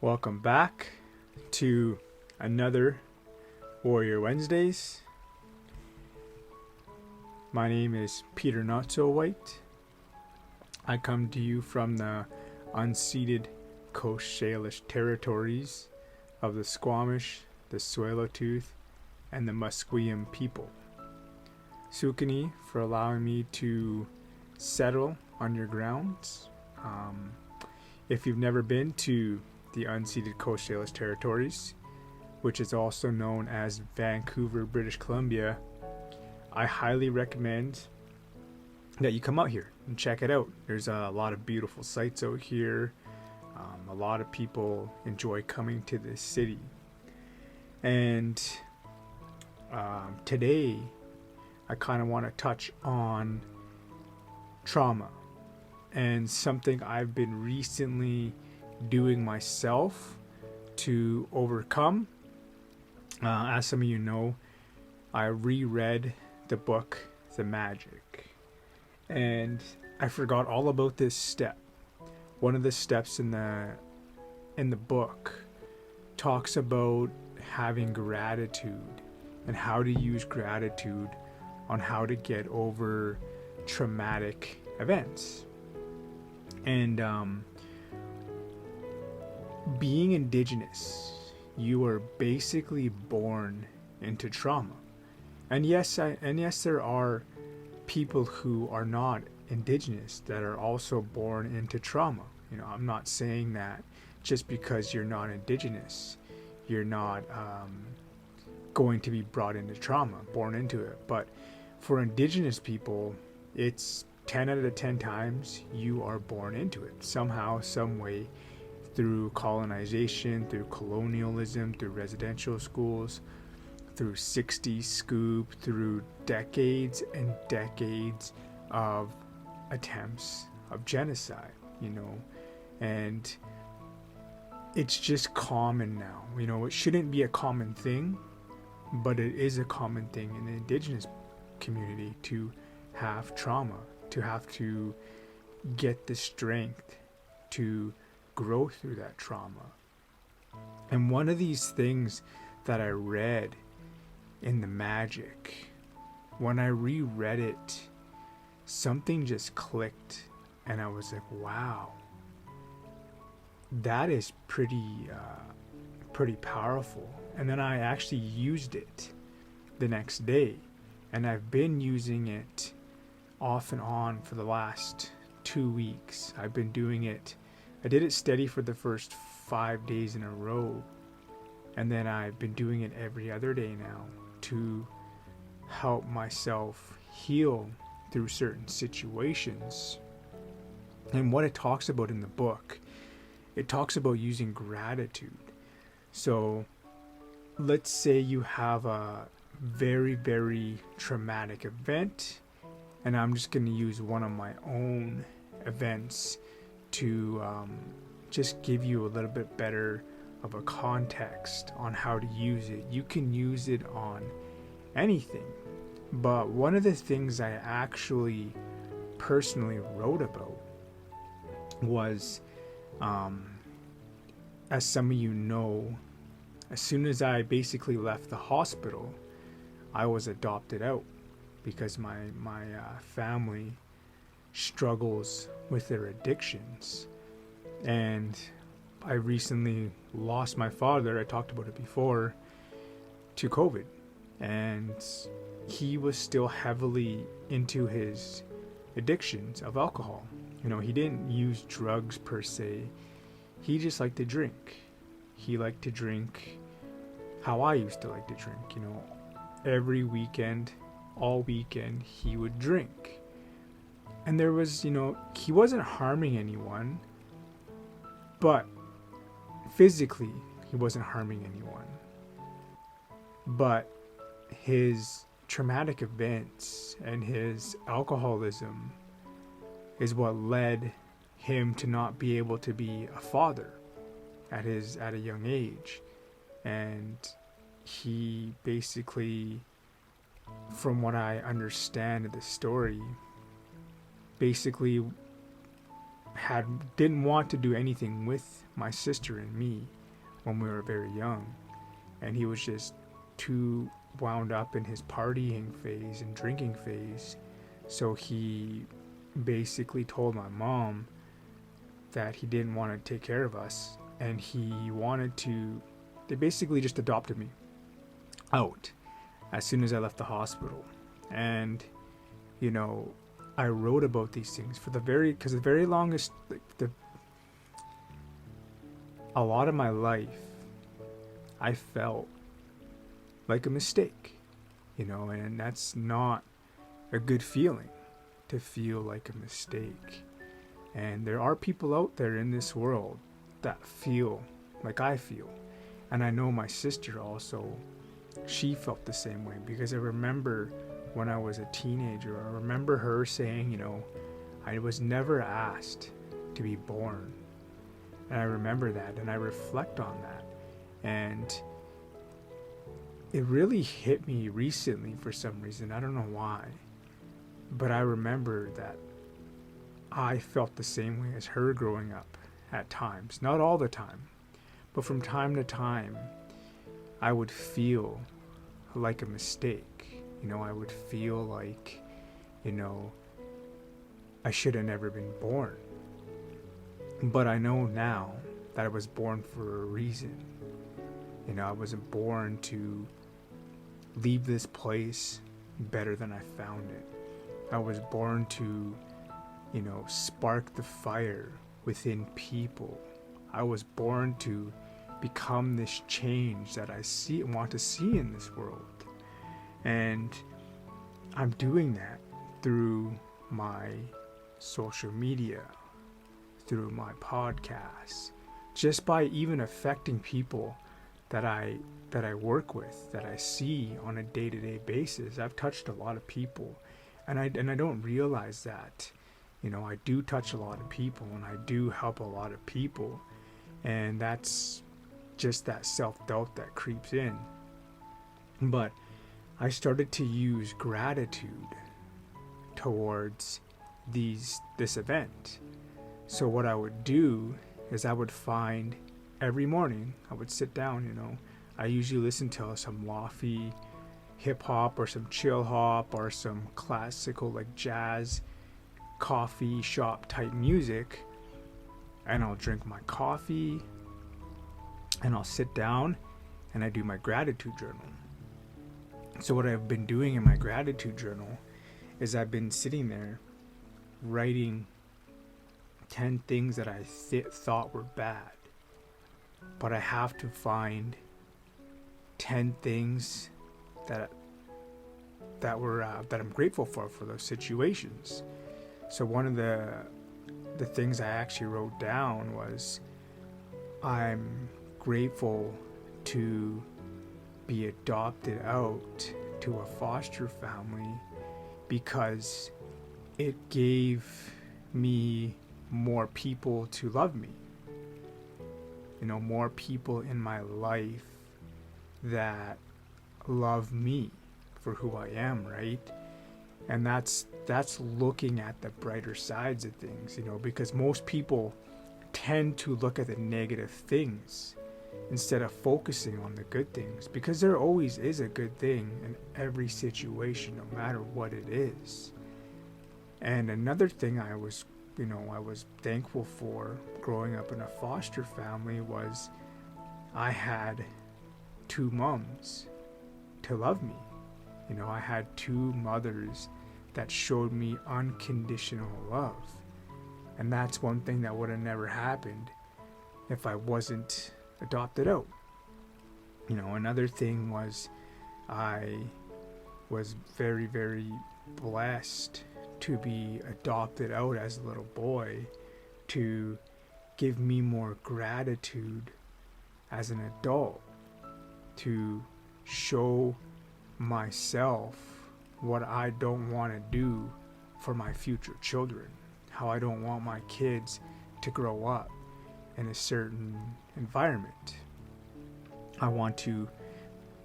Welcome back to another Warrior Wednesdays. My name is Peter Not So White. I come to you from the unceded Coast Salish territories of the Squamish, the Tsleil-Waututh, and the Musqueam people. Sukani for allowing me to settle on your grounds. If you've never been to the unceded Coast Salish territories, which is also known as Vancouver, British Columbia, I highly recommend that you come out here and check it out. There's a lot of beautiful sights out here. A lot of people enjoy coming to this city. And today, I kind of want to touch on trauma and something I've been recently doing myself to overcome. As some of you know, I reread the book The Magic, and I forgot all about this step. One of the steps in the book talks about having gratitude and how to use gratitude on how to get over traumatic events. And being Indigenous, you are basically born into trauma. And yes, there are people who are not Indigenous that are also born into trauma. You know, I'm not saying that just because you're not Indigenous, you're not going to be brought into trauma, born into it. But for Indigenous people, it's 10 out of 10 times you are born into it somehow, some way, through colonization, through colonialism, through residential schools, through 60s scoop, through decades and decades of attempts of genocide, and it's just common now. It shouldn't be a common thing, but it is a common thing in the Indigenous community to have trauma, to have to get the strength to grow through that trauma. And one of these things that I read in The Magic, when I reread it, something just clicked, and I was like, wow, that is pretty powerful. And then I actually used it the next day, and I've been using it off and on for the last 2 weeks. I've been doing it. I did it steady for the first 5 days in a row, and then I've been doing it every other day now to help myself heal through certain situations. And what it talks about in the book, it talks about using gratitude. So let's say you have a very, very traumatic event, and I'm just going to use one of my own events to just give you a little bit better of a context on how to use it. You can use it on anything, but one of the things I actually personally wrote about was, as some of you know, as soon as I basically left the hospital, I was adopted out because my family struggles with their addictions. And I recently lost my father, I talked about it before, to COVID. And he was still heavily into his addictions of alcohol. He didn't use drugs per se. He just liked to drink. He liked to drink how I used to like to drink. Every weekend, all weekend, he would drink. And there was, he wasn't harming anyone, but physically, he wasn't harming anyone. But his traumatic events and his alcoholism is what led him to not be able to be a father at a young age. And he basically, from what I understand of the story, basically didn't want to do anything with my sister and me when we were very young, and he was just too wound up in his partying phase and drinking phase. So he basically told my mom that he didn't want to take care of us, and they basically just adopted me out as soon as I left the hospital. And I wrote about these things because the very longest, a lot of my life, I felt like a mistake, and that's not a good feeling, to feel like a mistake. And there are people out there in this world that feel like I feel. And I know my sister also, she felt the same way, because I remember when I was a teenager, I remember her saying, I was never asked to be born. And I remember that, and I reflect on that. And it really hit me recently for some reason. I don't know why. But I remember that I felt the same way as her growing up at times. Not all the time, but from time to time, I would feel like a mistake. I would feel like, I should have never been born. But I know now that I was born for a reason. I wasn't born to leave this place better than I found it. I was born to, spark the fire within people. I was born to become this change that I want to see in this world. And I'm doing that through my social media, through my podcasts, just by even affecting people that I work with, that I see on a day-to-day basis. I've touched a lot of people, and I don't realize that. I do touch a lot of people, and I do help a lot of people, and that's just that self-doubt that creeps in. But I started to use gratitude towards this event. So what I would do is I would find every morning, I would sit down, I usually listen to some lofi hip hop or some chill hop or some classical like jazz coffee shop type music, and I'll drink my coffee and I'll sit down and I do my gratitude journal. So what I've been doing in my gratitude journal is I've been sitting there writing 10 things that I thought were bad, but I have to find 10 things that I'm grateful for those situations. So one of the things I actually wrote down was, I'm grateful to be adopted out to a foster family because it gave me more people to love me. More people in my life that love me for who I am, right? And that's looking at the brighter sides of things, because most people tend to look at the negative things instead of focusing on the good things, because there always is a good thing in every situation, no matter what it is. And another thing I was thankful for growing up in a foster family was I had 2 moms to love me. I had 2 mothers that showed me unconditional love. And that's one thing that would have never happened if I wasn't adopted out. Another thing was I was very, very blessed to be adopted out as a little boy, to give me more gratitude as an adult, to show myself what I don't want to do for my future children, how I don't want my kids to grow up in a certain environment. I want to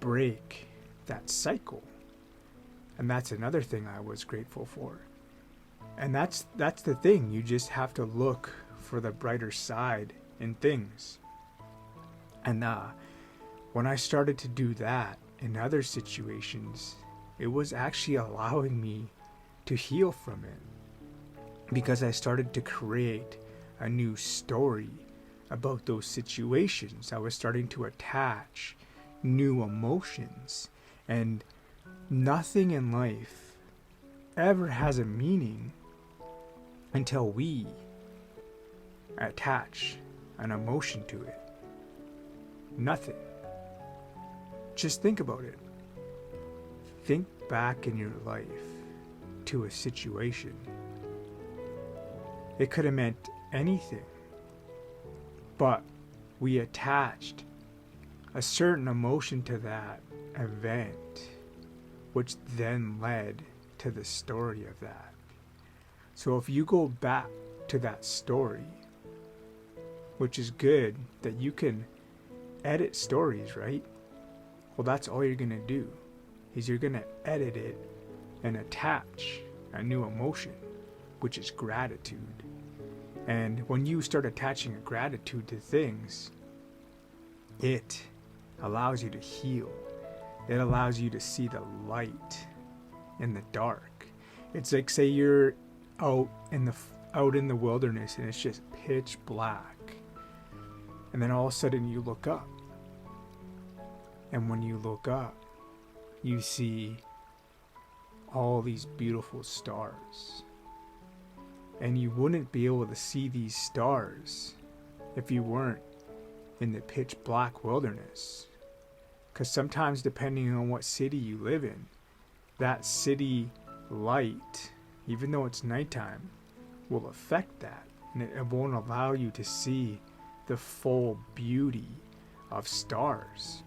break that cycle. And that's another thing I was grateful for. And that's the thing. You just have to look for the brighter side in things. And when I started to do that in other situations, it was actually allowing me to heal from it, because I started to create a new story about those situations. I was starting to attach new emotions, and nothing in life ever has a meaning until we attach an emotion to it. Nothing. Just think about it. Think back in your life to a situation. It could have meant anything, but we attached a certain emotion to that event, which then led to the story of that. So if you go back to that story, which is good that you can edit stories, right? Well, that's all you're going to do, is you're going to edit it and attach a new emotion, which is gratitude. And when you start attaching a gratitude to things, it allows you to heal. It allows you to see the light in the dark. It's like, say you're out in the wilderness and it's just pitch black, and then all of a sudden you look up, and when you look up, you see all these beautiful stars. And you wouldn't be able to see these stars if you weren't in the pitch black wilderness. Because sometimes, depending on what city you live in, that city light, even though it's nighttime, will affect that. And it won't allow you to see the full beauty of stars.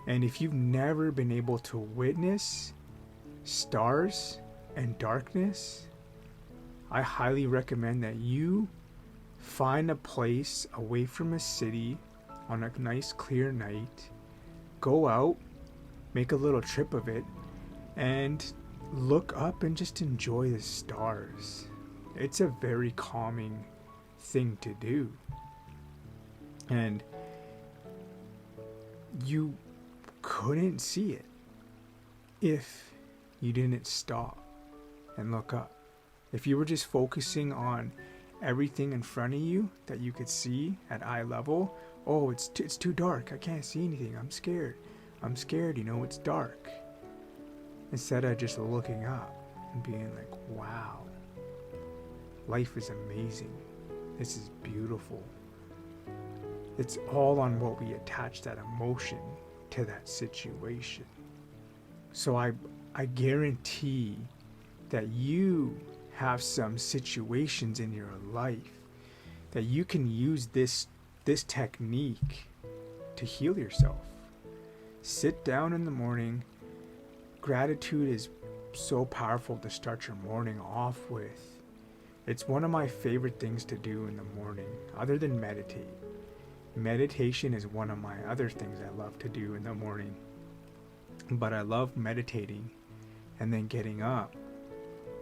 And if you've never been able to witness stars and darkness, I highly recommend that you find a place away from a city on a nice clear night. Go out, make a little trip of it, and look up and just enjoy the stars. It's a very calming thing to do. And you couldn't see it if you didn't stop and look up. If you were just focusing on everything in front of you that you could see at eye level, oh, it's too dark, I can't see anything, I'm scared, it's dark. Instead of just looking up and being like, wow, life is amazing, this is beautiful. It's all on what we attach that emotion to that situation. So I guarantee that you have some situations in your life that you can use this technique to heal yourself. Sit down in the morning. Gratitude is so powerful to start your morning off with. It's one of my favorite things to do in the morning, other than meditate. Meditation is one of my other things I love to do in the morning. But I love meditating and then getting up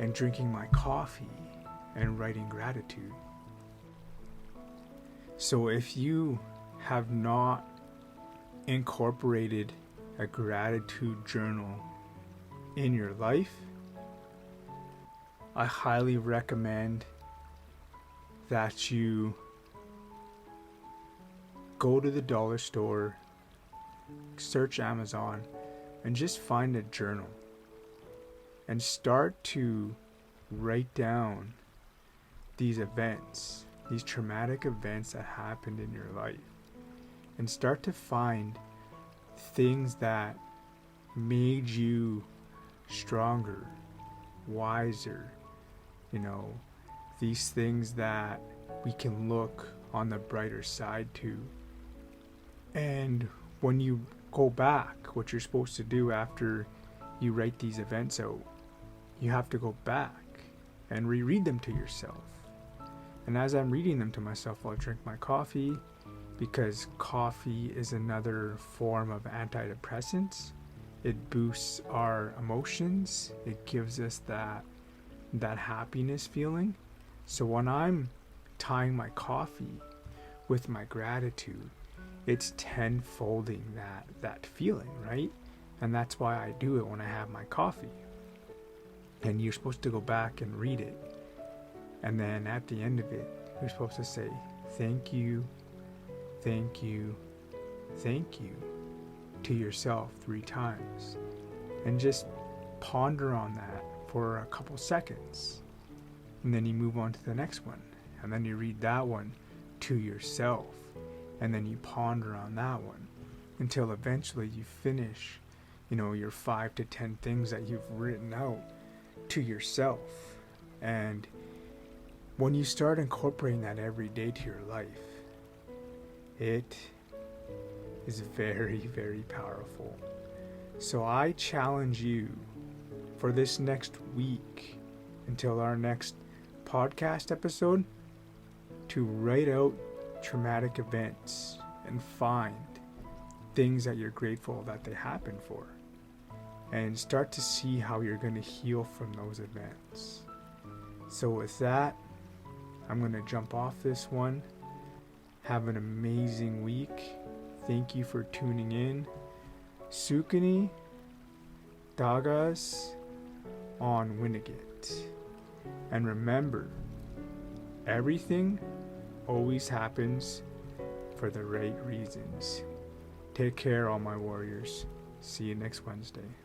and drinking my coffee and writing gratitude. So if you have not incorporated a gratitude journal in your life, I highly recommend that you go to the dollar store, search Amazon, and just find a journal and start to write down these events, these traumatic events that happened in your life, and start to find things that made you stronger, wiser, these things that we can look on the brighter side to. And when you go back, what you're supposed to do after you write these events out, you have to go back and reread them to yourself. And as I'm reading them to myself, I'll drink my coffee, because coffee is another form of antidepressants. It boosts our emotions. It gives us that that happiness feeling. So when I'm tying my coffee with my gratitude, it's tenfolding that feeling, right? And that's why I do it when I have my coffee. And you're supposed to go back and read it. And then at the end of it, you're supposed to say, thank you, thank you, thank you to yourself 3 times. And just ponder on that for a couple seconds. And then you move on to the next one. And then you read that one to yourself. And then you ponder on that one until eventually you finish, your 5 to 10 things that you've written out to yourself. And when you start incorporating that every day to your life, it is very, very powerful. So I challenge you for this next week until our next podcast episode to write out traumatic events and find things that you're grateful that they happened for, and start to see how you're going to heal from those events. So with that, I'm going to jump off this one. Have an amazing week. Thank you for tuning in. Sukani Dagas on Winnegate. And remember, everything always happens for the right reasons. Take care, all my warriors. See you next Wednesday.